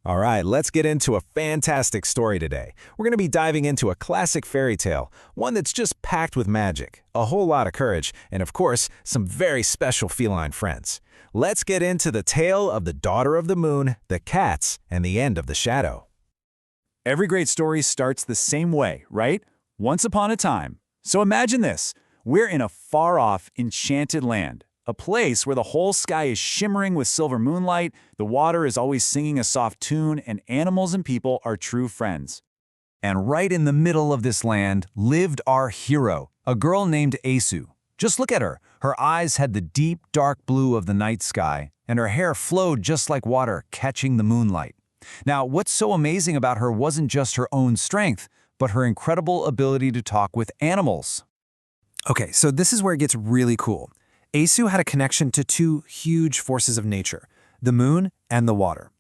All right, let's get into a fantastic story today. We're going to be diving into a classic fairy tale, one that's just packed with magic, a whole lot of courage, and of course, some very special feline friends. Let's get into the tale of the Daughter of the Moon, the cats, and the end of the shadow. Every great story starts the same way, right? Once upon a time. So imagine this. We're in a far-off, enchanted land. A place where the whole sky is shimmering with silver moonlight, the water is always singing a soft tune, and animals and people are true friends. And right in the middle of this land lived our hero, a girl named Aysu. Just look at her. Her eyes had the deep, dark blue of the night sky, and her hair flowed just like water, catching the moonlight. Now, what's so amazing about her wasn't just her own strength, but her incredible ability to talk with animals. Okay, so this is where it gets really cool. Aysu had a connection to two huge forces of nature, the moon and the water.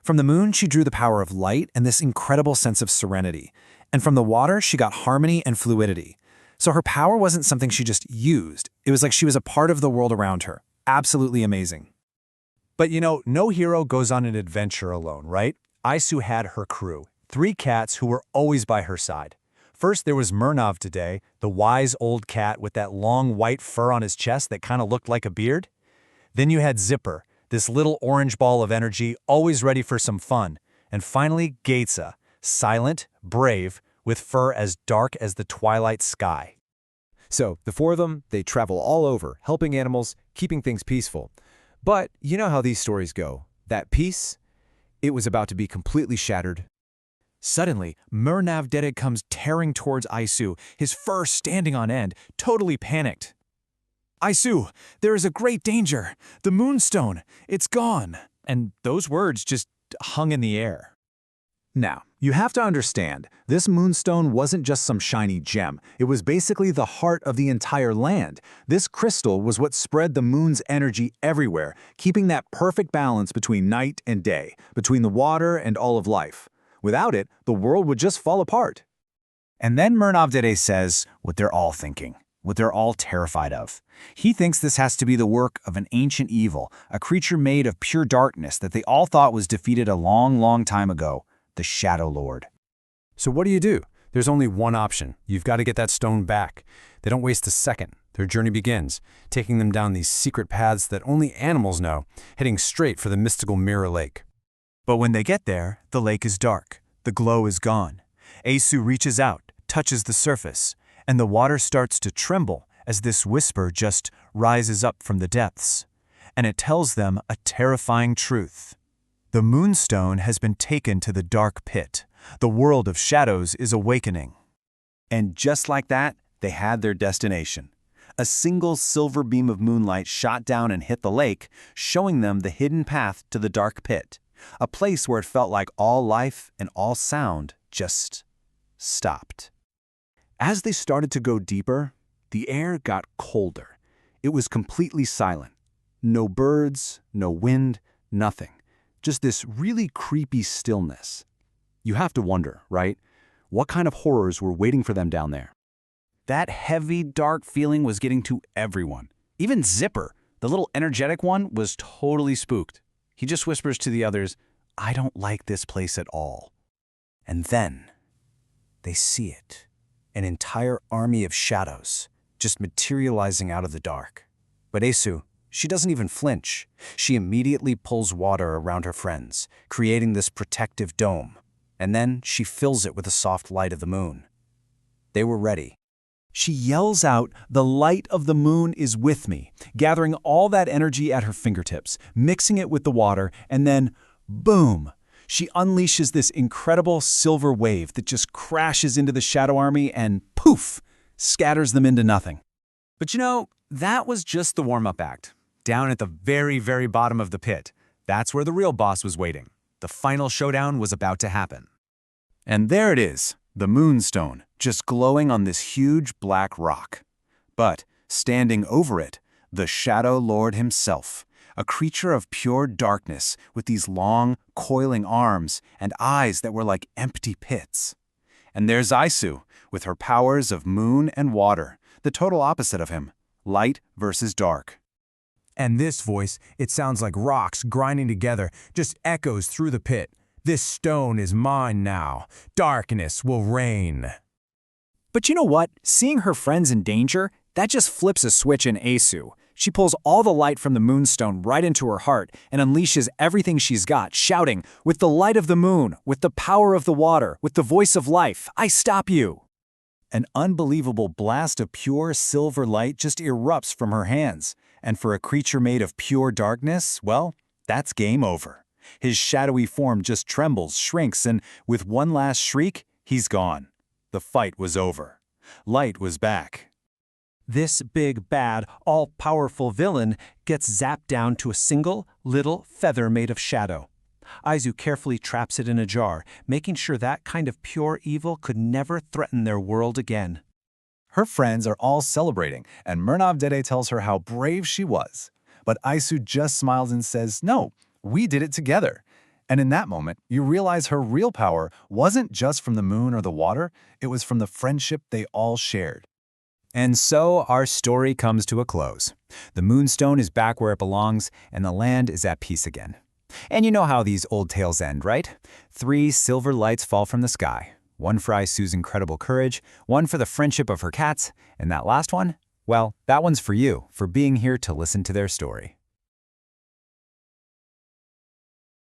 From the moon, she drew the power of light and this incredible sense of serenity. And from the water, she got harmony and fluidity. So her power wasn't something she just used. It was like she was a part of the world around her. Absolutely amazing. But no hero goes on an adventure alone, right? Aysu had her crew, 3 cats who were always by her side. First, there was Mırnav Dede, the wise old cat with that long white fur on his chest that kind of looked like a beard. Then you had Zıpır, this little orange ball of energy, always ready for some fun. And finally, Gece, silent, brave, with fur as dark as the twilight sky. So, the 4 of them, they travel all over, helping animals, keeping things peaceful. But you know how these stories go. That peace, it was about to be completely shattered. Suddenly, Mırnav Dede comes tearing towards Aysu, his fur standing on end, totally panicked. "Aysu, there is a great danger. The moonstone, it's gone." And those words just hung in the air. Now, you have to understand, this moonstone wasn't just some shiny gem. It was basically the heart of the entire land. This crystal was what spread the moon's energy everywhere, keeping that perfect balance between night and day, between the water and all of life. Without it, the world would just fall apart. And then Mırnav Dede says what they're all thinking, what they're all terrified of. He thinks this has to be the work of an ancient evil, a creature made of pure darkness that they all thought was defeated a long, long time ago, the Shadow Lord. So what do? There's only one option. You've got to get that stone back. They don't waste a second. Their journey begins, taking them down these secret paths that only animals know, heading straight for the mystical Mirror Lake. But when they get there, the lake is dark. The glow is gone. Aysu reaches out, touches the surface, and the water starts to tremble as this whisper just rises up from the depths. And it tells them a terrifying truth. The moonstone has been taken to the dark pit. The world of shadows is awakening. And just like that, they had their destination. A single silver beam of moonlight shot down and hit the lake, showing them the hidden path to the dark pit. A place where it felt like all life and all sound just stopped. As they started to go deeper, the air got colder. It was completely silent. No birds, no wind, nothing. Just this really creepy stillness. You have to wonder, right? What kind of horrors were waiting for them down there? That heavy, dark feeling was getting to everyone. Even Zıpır, the little energetic one, was totally spooked. He just whispers to the others, "I don't like this place at all." And then they see it. An entire army of shadows, just materializing out of the dark. But Aysu, she doesn't even flinch. She immediately pulls water around her friends, creating this protective dome. And then she fills it with the soft light of the moon. They were ready. She yells out, "The light of the moon is with me," gathering all that energy at her fingertips, mixing it with the water, and then, boom! She unleashes this incredible silver wave that just crashes into the Shadow Army and, poof, scatters them into nothing. But that was just the warm-up act. Down at the very, very bottom of the pit, that's where the real boss was waiting. The final showdown was about to happen. And there it is, the moonstone, just glowing on this huge black rock. But, standing over it, the Shadow Lord himself, a creature of pure darkness with these long, coiling arms and eyes that were like empty pits. And there's Aysu, with her powers of moon and water, the total opposite of him, light versus dark. And this voice, it sounds like rocks grinding together, just echoes through the pit. This stone is mine now. Darkness will reign. But you know what? Seeing her friends in danger, that just flips a switch in Aysu. She pulls all the light from the moonstone right into her heart and unleashes everything she's got, shouting, "With the light of the moon, with the power of the water, with the voice of life, I stop you!" An unbelievable blast of pure silver light just erupts from her hands. And for a creature made of pure darkness, well, that's game over. His shadowy form just trembles, shrinks, and with one last shriek, he's gone. The fight was over. Light was back. This big, bad, all-powerful villain gets zapped down to a single, little feather made of shadow. Aysu carefully traps it in a jar, making sure that kind of pure evil could never threaten their world again. Her friends are all celebrating, and Mırnav Dede tells her how brave she was. But Aysu just smiles and says, "No, we did it together." And in that moment, you realize her real power wasn't just from the moon or the water, it was from the friendship they all shared. And so our story comes to a close. The moonstone is back where it belongs, and the land is at peace again. And you know how these old tales end, right? 3 silver lights fall from the sky. One for Aysu's incredible courage, one for the friendship of her cats, and that last one? Well, that one's for you, for being here to listen to their story.